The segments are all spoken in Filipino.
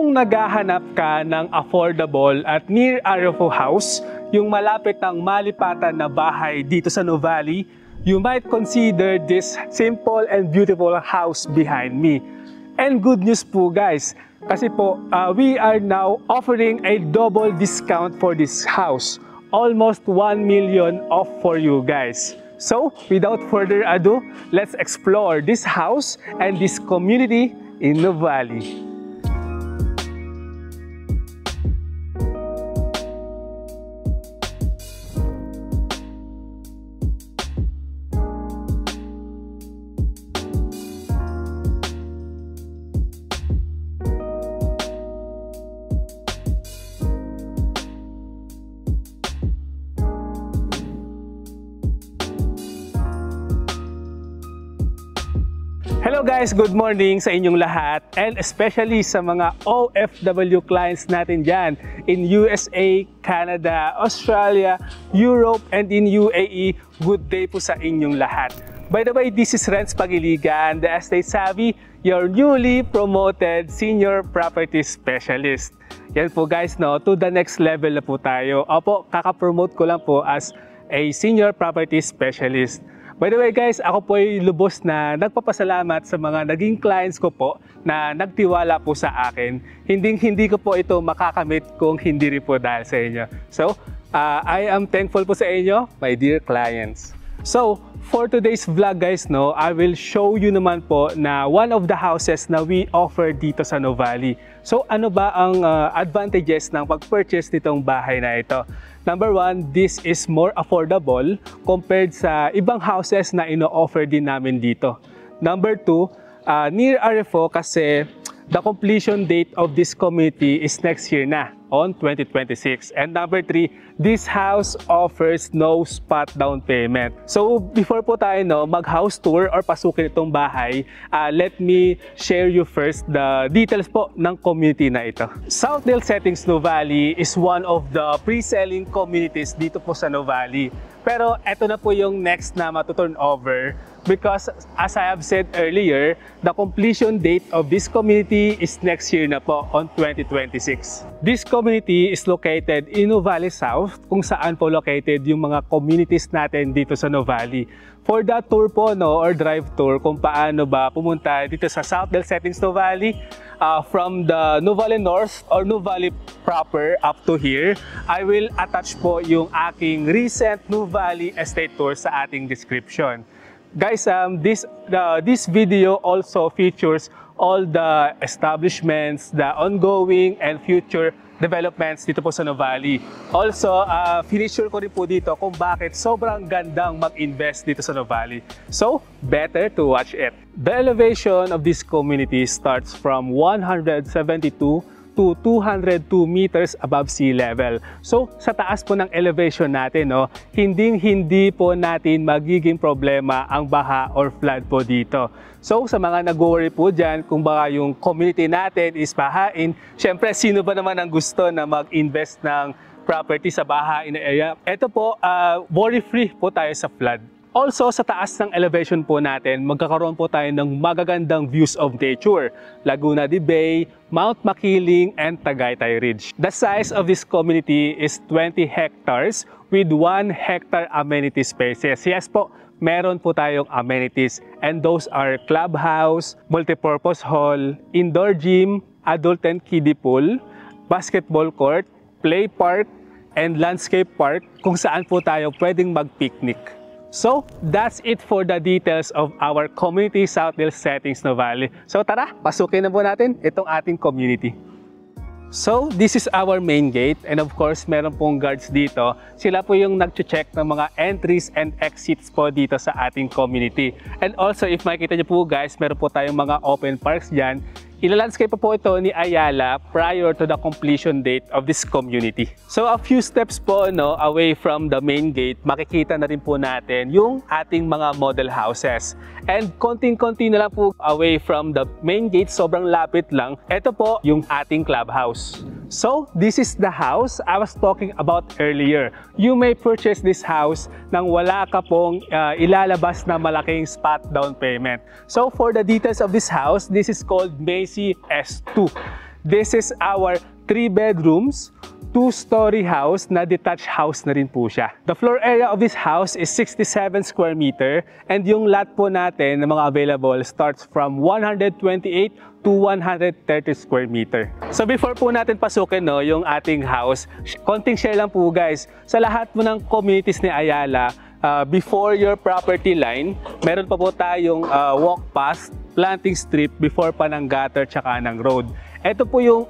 Kung naghahanap ka ng affordable at near RFO house, yung malapit ng malipatan na bahay dito sa Nuvali, you might consider this simple and beautiful house behind me. And good news po guys, kasi po we are now offering a double discount for this house. Almost 1 million off for you guys. So, without further ado, let's explore this house and this community in Nuvali. Hello guys, good morning sa inyong lahat and especially sa mga OFW clients natin dyan in USA, Canada, Australia, Europe, and in UAE. Good day po sa inyong lahat. By the way, this is Renz Pagiligan, the Estate Savvy, your newly promoted Senior Property Specialist. Yan po guys, no, to the next level na po tayo. Opo, kaka-promote ko lang po as a Senior Property Specialist. By the way guys, ako po ay lubos na nagpapasalamat sa mga naging clients ko po na nagtiwala po sa akin. Hindi ko po ito makakamit kung hindi rin po dahil sa inyo. So, I am thankful po sa inyo, my dear clients. So, for today's vlog guys, no, I will show you naman po na one of the houses na we offer dito sa Nuvali. So, ano ba ang advantages ng pag-purchase nitong bahay na ito? Number one, this is more affordable compared sa ibang houses na ino-offer din namin dito. Number two, near RFO kasi the completion date of this community is next year na, on 2026. And number three, this house offers no spot down payment. So before po tayo mag-house tour or pasukin itong bahay, let me share you first the details po ng community na ito. Southdale Settings Nuvali is one of the pre-selling communities dito po sa Nuvali. Pero ito na po yung next na matuturn over because as I have said earlier, the completion date of this community is next year na po on 2026. This community is located in Nuvali South kung saan po located yung mga communities natin dito sa Nuvali. For the tour po or drive tour kung paano ba pumunta dito sa Southdale Settings Nuvali, from the Nuvali North or Nuvali proper up to here, I will attach po yung aking recent Nuvali estate tour sa ating description. Guys, this video also features all the establishments, the ongoing and future developments dito po sa Nuvali. Also, finisure ko rin po dito kung bakit sobrang gandang mag-invest dito sa Nuvali. So, better to watch it. The elevation of this community starts from 172 to 202 meters above sea level. So, sa taas po ng elevation natin, hindi po natin magiging problema ang baha or flood po dito. So, sa mga nag-worry po dyan, kung baka yung community natin is bahain, syempre, sino ba naman ang gusto na mag-invest ng property sa bahain na area? Ito po, worry-free po tayo sa flood. Also, sa taas ng elevation po natin, magkakaroon po tayo ng magagandang views of nature. Laguna de Bay, Mount Makiling, and Tagaytay Ridge. The size of this community is 20 hectares with 1 hectare amenity spaces. Yes po, meron po tayong amenities and those are clubhouse, multipurpose hall, indoor gym, adult and kiddie pool, basketball court, play park, and landscape park kung saan po tayo pwedeng mag-picnic. So, that's it for the details of our community Southdale Settings Nuvali. So tara, pasukin na po natin itong ating community. So, this is our main gate and of course, meron pong guards dito. Sila po yung nag-check ng mga entries and exits po dito sa ating community. And also, if makikita nyo po guys, meron po tayong mga open parks dyan. Ilalandscape po ito ni Ayala prior to the completion date of this community. So a few steps po away from the main gate, makikita na rin po natin yung ating mga model houses. And konting-konti na lang po away from the main gate, sobrang lapit lang, ito po yung ating clubhouse. So this is the house I was talking about earlier. You may purchase this house nang wala ka pong ilalabas na malaking spot down payment. So for the details of this house, this is called Macy S2. This is our 3 bedrooms, 2-story house na detached house na rin po siya. The floor area of this house is 67 square meter and yung lot po natin na mga available starts from 128 to 130 square meter. So before po natin pasukin yung ating house, konting share lang po guys. Sa lahat po ng communities ni Ayala, before your property line, meron pa po tayong walk path, planting strip before pa ng gutter tsaka ng road. Ito po yung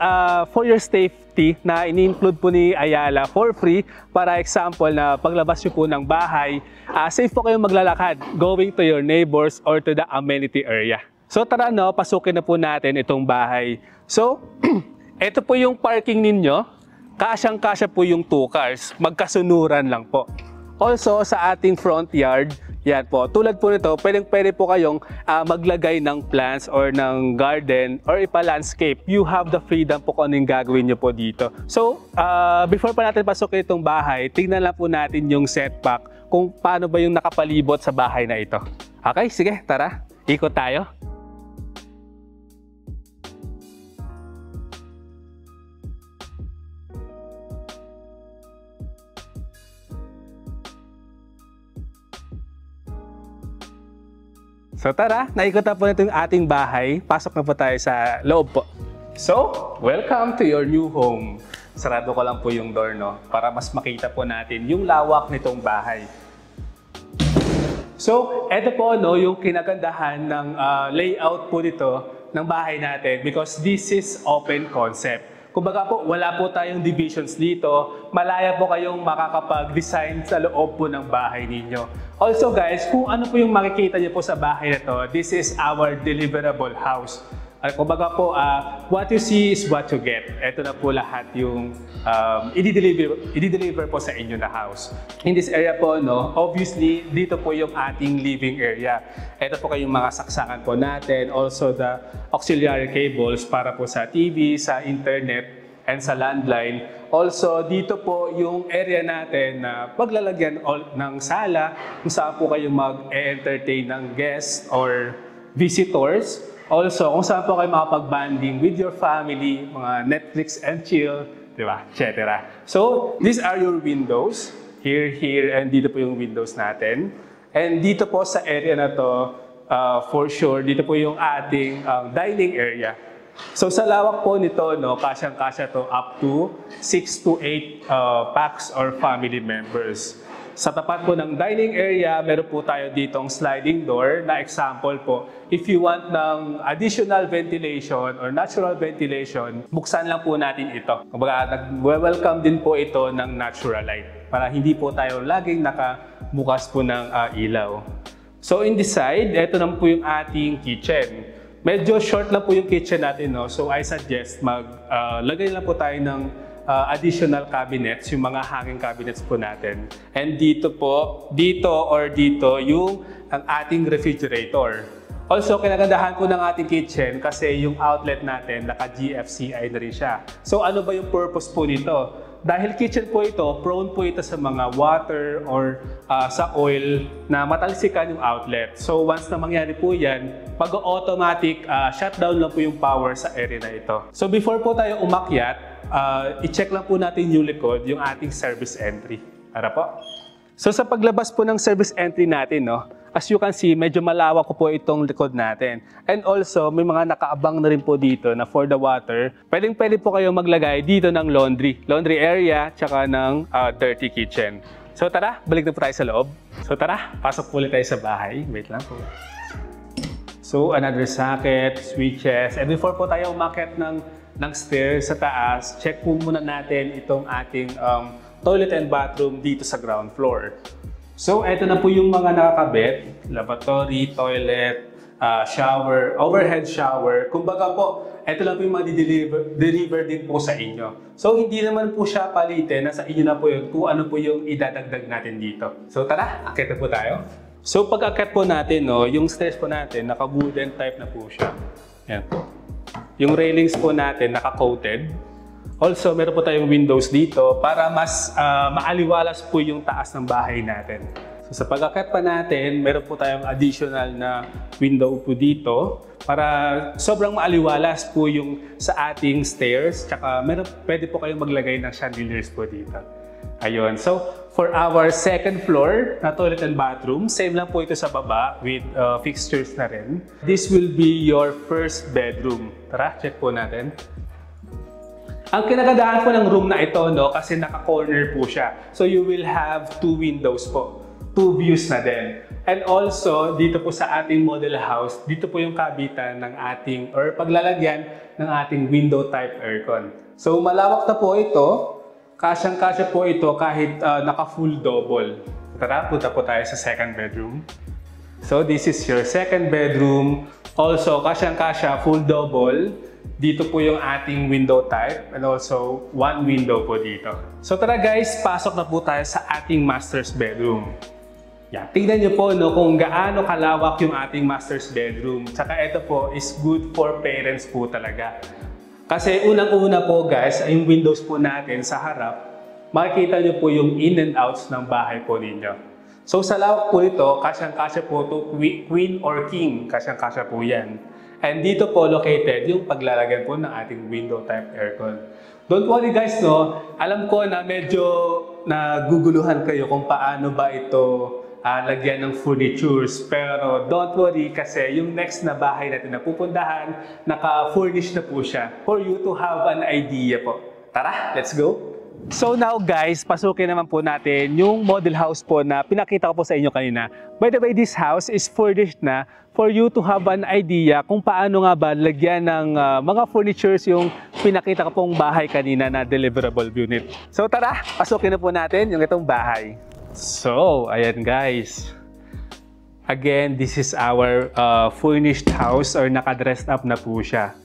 for your safety na ini-include po ni Ayala for free. Para example na paglabas nyo po ng bahay, safe po kayong maglalakad going to your neighbors or to the amenity area. So tara pasukin na po natin itong bahay. So, ito po yung parking ninyo. Kasyang-kasya po yung 2 cars. Magkasunuran lang po. Also, sa ating front yard, yan po, tulad po nito, pwede po kayong maglagay ng plants or ng garden or ipa-landscape. You have the freedom po kung anong gagawin nyo po dito. So, before pa natin pasukin itong bahay, tingnan lang po natin yung setback kung paano ba yung nakapalibot sa bahay na ito. Okay, sige, tara, ikot tayo. So tara, naikot na po natin yung ating bahay. Pasok na po tayo sa loob po. So, welcome to your new home. Sarado ko lang po yung door, para mas makita po natin yung lawak nitong bahay. So, eto po yung kinagandahan ng layout po nito ng bahay natin because this is open concept. Kumbaga po, wala po tayong divisions dito. Malaya po kayong makakapag-design sa loob po ng bahay ninyo. Also guys, kung ano po yung makikita niyo po sa bahay na to, this is our deliverable house. Kumbaga po, what you see is what you get. Ito na po lahat yung i-deliver po sa inyo na house. In this area po, obviously, dito po yung ating living area. Ito po kayong mga saksakan po natin. Also the auxiliary cables para po sa TV, sa internet, and sa landline. Also, dito po yung area natin na paglalagyan ng sala kung saan po kayong mag-entertain ng guests or visitors. Also, kung saan po kayo makapag-banding with your family, mga Netflix and chill, diba? Etc. So, these are your windows. Here, and dito po yung windows natin. And dito po sa area na to, for sure, dito po yung ating dining area. So sa lawak po nito, kasyang-kasya to up to 6 to 8 packs or family members. Sa tapat po ng dining area, meron po tayo ditong sliding door na example po. If you want ng additional ventilation or natural ventilation, buksan lang po natin ito. Kumbaga, nag-welcome din po ito ng natural light para hindi po tayo laging nakabukas po ng ilaw. So in this side, ito naman po yung ating kitchen. Medyo short lang po yung kitchen natin, so I suggest maglagay lang po tayo ng additional cabinets, yung mga hanging cabinets po natin. And dito yung ang ating refrigerator. Also, kinagandahan po ng ating kitchen kasi yung outlet natin naka-GFCI na rin siya. So ano ba yung purpose po nito? Dahil kitchen po ito, prone po ito sa mga water or sa oil na matalsikan yung outlet. So once na mangyari po yan, mag-automatic shutdown lang po yung power sa area na ito. So before po tayo umakyat, i-check lang po natin yung likod, yung ating service entry. Tara po. So sa paglabas po ng service entry natin, as you can see, medyo malawak po itong likod natin. And also, may mga nakaabang na rin po dito na for the water. Pwede po kayo maglagay dito ng laundry area, tsaka ng dirty kitchen. So tara, balik na po tayo sa loob. So tara, pasok po ulit tayo sa bahay. Wait lang po. So another socket, switches. And before po tayo umakyat ng stairs sa taas, check po muna natin itong ating toilet and bathroom dito sa ground floor. So, eto na po yung mga nakakabit, lavatory, toilet, shower, overhead shower. Kumbaga po, eto lang po yung deliver din po sa inyo. So, hindi naman po siya palitin, nasa inyo na po yun kung ano po yung idadagdag natin dito. So, tara, akit na po tayo. So, pag akit po natin, yung stairs po natin, naka-wooden type na po siya. Yan po. Yung railings po natin, naka-coated. Also, meron po tayong windows dito para mas maaliwalas po yung taas ng bahay natin. So sa pag-akyat pa natin, meron po tayong additional na window po dito para sobrang maaliwalas po yung sa ating stairs. Tsaka pwede po kayong maglagay ng chandeliers po dito. Ayun. So for our second floor na toilet and bathroom, same lang po ito sa baba with fixtures na rin. This will be your first bedroom. Tara, check po natin. Ang kinagandaan po ng room na ito, no, kasi naka-corner po siya. So you will have 2 windows po. 2 views na din. And also, dito po sa ating model house, dito po yung kabitan ng ating, or paglalagyan ng ating window type aircon. So malawak na po ito. Kasyang-kasya po ito kahit naka-full double. Tara, punta po tayo sa second bedroom. So this is your second bedroom. Also, kasyang-kasya, full double. Dito po yung ating window type and also 1 window po dito. So tara guys, pasok na po tayo sa ating master's bedroom. Yan, tingnan nyo po no, kung gaano kalawak yung ating master's bedroom. Tsaka ito po is good for parents po talaga. Kasi unang-una po guys, yung windows po natin sa harap, makikita nyo po yung in and outs ng bahay po ninyo. So sa lawak po ito, kasyang-kasya po ito, queen or king, kasyang-kasya po yan. And dito po located yung paglalagyan po ng ating window type aircon. Don't worry guys, no? Alam ko na medyo naguguluhan kayo kung paano ba ito lagyan ng furnitures. Pero don't worry kasi yung next na bahay natin na pupuntahan, naka-furnish na po siya for you to have an idea po. Tara, let's go! So now guys, pasukin naman po natin yung model house po na pinakita ko po sa inyo kanina. By the way, this house is furnished na for you to have an idea kung paano nga ba lagyan ng mga furnitures yung pinakita ko pong bahay kanina na deliverable unit. So tara, pasukin na po natin yung itong bahay. So, ayan guys. Again, this is our furnished house or naka-dressed up na po siya.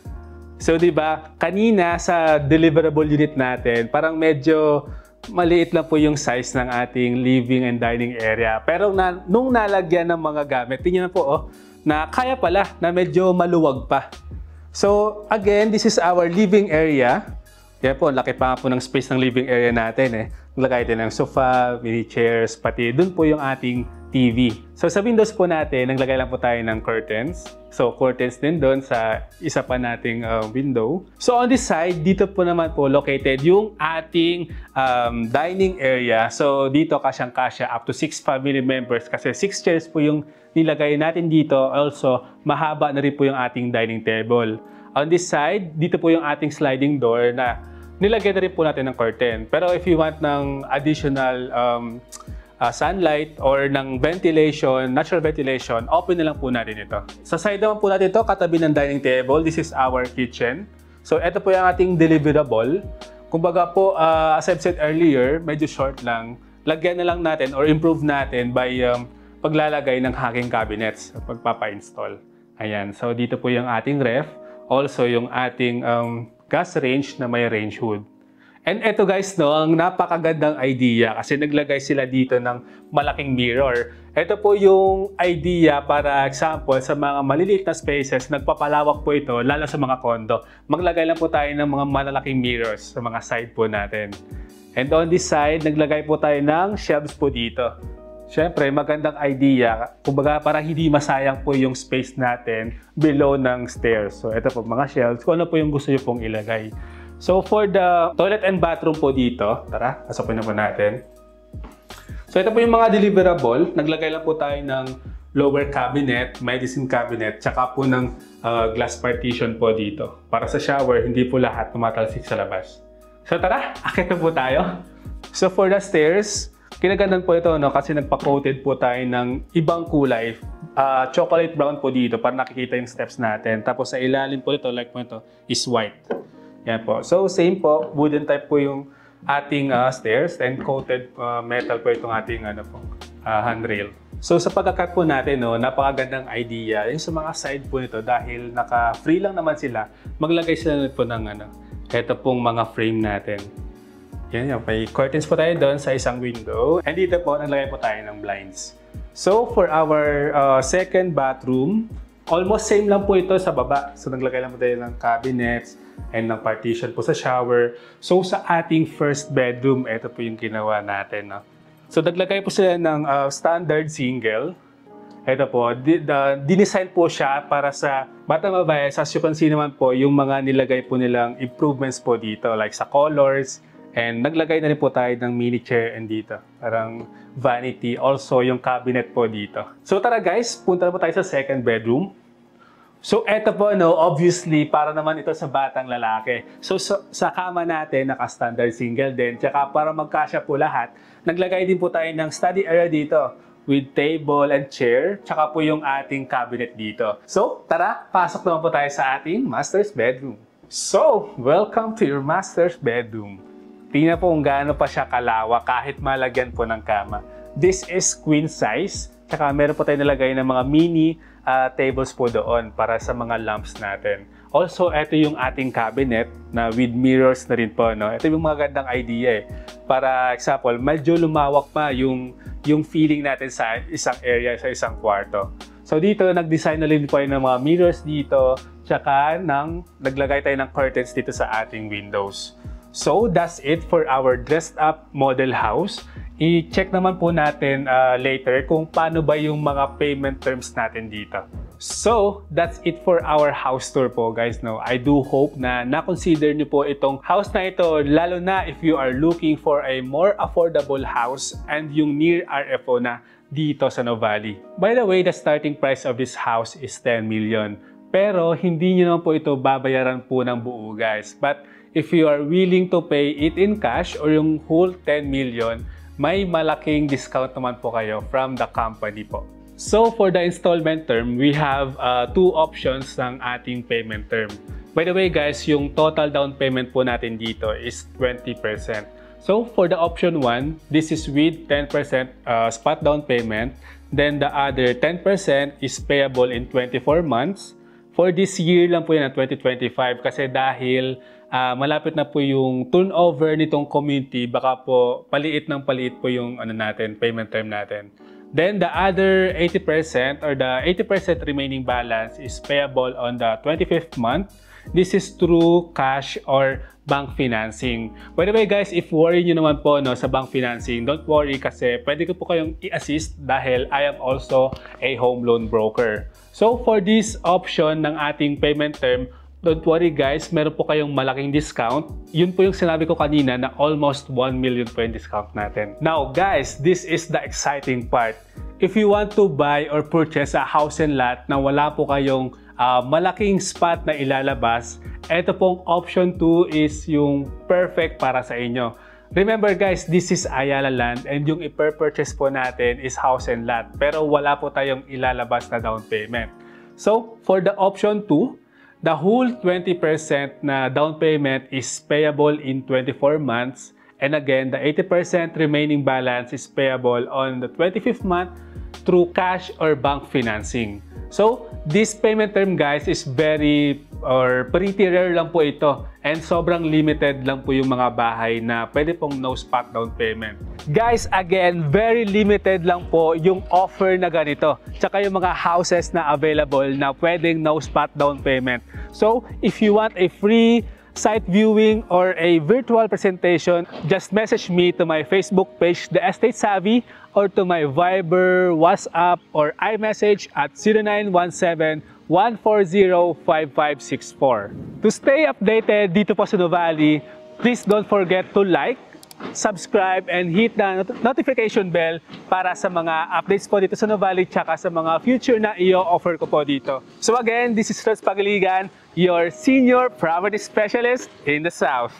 So, di ba, kanina sa deliverable unit natin, parang medyo maliit lang po yung size ng ating living and dining area. Pero nung nalagyan ng mga gamit, tingnan po, oh, na kaya pala, na medyo maluwag pa. So, again, this is our living area. Kaya po, laki pa nga po ng space ng living area natin eh. Naglagay din ng sofa, mini chairs, pati dun po yung ating TV. So sa windows po natin, naglagay lang po tayo ng curtains. So curtains din doon sa isa pa nating window. So on this side, dito po naman po located yung ating dining area. So dito kasyang-kasya up to 6 family members kasi 6 chairs po yung nilagay natin dito. Also, mahaba na rin po yung ating dining table. On this side, dito po yung ating sliding door na nilagyan na rin po natin ng curtain. Pero if you want ng additional sunlight or ng ventilation, natural ventilation, open na lang po natin ito. Sa side naman po natin ito, katabi ng dining table, this is our kitchen. So ito po yung ating deliverable. Kumbaga po, as I've said earlier, medyo short lang. Lagyan na lang natin or improve natin by paglalagay ng hanging cabinets, pagpapa-install. Ayan, so dito po yung ating ref. Also yung ating gas range na may range hood. And eto guys, no, ang napakagandang idea kasi naglagay sila dito ng malaking mirror. Ito po yung idea para example sa mga maliliit na spaces, nagpapalawak po ito, lalo sa mga condo. Maglagay lang po tayo ng mga malalaking mirrors sa mga side po natin. And on this side, naglagay po tayo ng shelves po dito. Siyempre, magandang idea. Kumbaga, para hindi masayang po yung space natin below ng stairs. So, ito po mga shelves. Kung ano po yung gusto nyo pong ilagay. So, for the toilet and bathroom po dito, tara, pasapin na po natin. So, ito po yung mga deliverable. Naglagay lang po tayo ng lower cabinet, medicine cabinet, tsaka po ng glass partition po dito. Para sa shower, hindi po lahat tumatalsik sa labas. So, tara, akit na po tayo. So, for the stairs, kinagandaan po ito, no, kasi nagpa-coated po tayo ng ibang kulay. Chocolate brown po dito para nakikita yung steps natin. Tapos sa ilalim po ito, like po ito, is white. Yan po. So same po, wooden type po yung ating stairs and coated metal po itong ating handrail. So sa pagkakat po natin, no, napakagandang idea yung sa mga side po nito dahil naka-free lang naman sila, maglagay sila po ng ito pong mga frame natin. Yan, may curtains po tayo doon sa isang window. And dito po, naglagay po tayo ng blinds. So, for our second bathroom, almost same lang po ito sa baba. So, naglagay lang po tayo ng cabinets and ng partition po sa shower. So, sa ating first bedroom, ito po yung ginawa natin. No? So naglagay po sila ng standard single. Ito po, dinesign po siya para sa Batang Mabayas. As you can see naman po, yung mga nilagay po nilang improvements po dito, like sa colors. And naglagay na rin po tayo ng mini chair and dito. Parang vanity. Also, yung cabinet po dito. So tara guys, punta na po tayo sa second bedroom. So eto po, no, obviously, para naman ito sa batang lalaki. So sa kama natin, naka-standard single din. Tsaka para magkasya po lahat, naglagay din po tayo ng study area dito with table and chair. Tsaka po yung ating cabinet dito. So tara, pasok naman po tayo sa ating master's bedroom. So, welcome to your master's bedroom. Tingnan po kung gaano pa siya kalawak kahit malagyan po ng kama. This is queen size. Tsaka meron po tayo nilagay ng mga mini tables po doon para sa mga lamps natin. Also, ito yung ating cabinet na with mirrors na rin po. No? Ito yung mga gandang idea eh. Para example, medyo lumawak pa yung feeling natin sa isang area, sa isang kwarto. So dito, nag-design na rin po ng mga mirrors dito. Tsaka naglagay tayo ng curtains dito sa ating windows. So that's it for our dressed up model house. I-check naman po natin later kung paano ba yung mga payment terms natin dito. So, that's it for our house tour po guys. No? I do hope na na-consider nyo po itong house na ito, lalo na if you are looking for a more affordable house and yung near RFO na dito sa Nuvali. By the way, the starting price of this house is 10 million. Pero hindi nyo naman po ito babayaran po ng buo guys. But if you are willing to pay it in cash or yung whole 10 million, may malaking discount naman po kayo from the company po. So for the installment term, we have two options ng ating payment term. By the way guys, yung total down payment po natin dito is 20%. So for the option 1, this is with 10% spot down payment. Then the other 10% is payable in 24 months. For this year lang po yan, 2025, kasi dahil malapit na po yung turnover nitong community, baka po paliit po yung payment term natin. Then the other 80% or the 80% remaining balance is payable on the 25th month. This is through cash or bank financing. By the way guys, if worry nyo naman po sa bank financing, don't worry kasi pwede ko po kayong i-assist dahil I am also a home loan broker. So for this option ng ating payment term, don't worry guys, meron po kayong malaking discount. Yun po yung sinabi ko kanina na almost 1 million po yung discount natin. Now guys, this is the exciting part. If you want to buy or purchase a house and lot na wala po kayong malaking spot na ilalabas, ito pong option 2 is yung perfect para sa inyo. Remember guys, this is Ayala Land and yung i-purchase po natin is house and lot. Pero wala po tayong ilalabas na down payment. So, for the option 2, the whole 20% na down payment is payable in 24 months. And again, the 80% remaining balance is payable on the 25th month through cash or bank financing. So, this payment term guys is pretty rare lang po ito. And sobrang limited lang po yung mga bahay na pwede pong no spot down payment. Guys, again, very limited lang po yung offer na ganito. Tsaka yung mga houses na available na pwedeng no spot down payment. So, if you want a free site viewing or a virtual presentation, just message me to my Facebook page, The Estate Savvy, or to my Viber, WhatsApp, or iMessage at 0917-140-5564. To stay updated dito po sa Nuvali, please don't forget to like, subscribe, and hit the notification bell para sa mga updates po dito sa Nuvali tsaka sa mga future na i-offer ko po dito. So again, this is Ros Pagaligan, your senior property specialist in the South.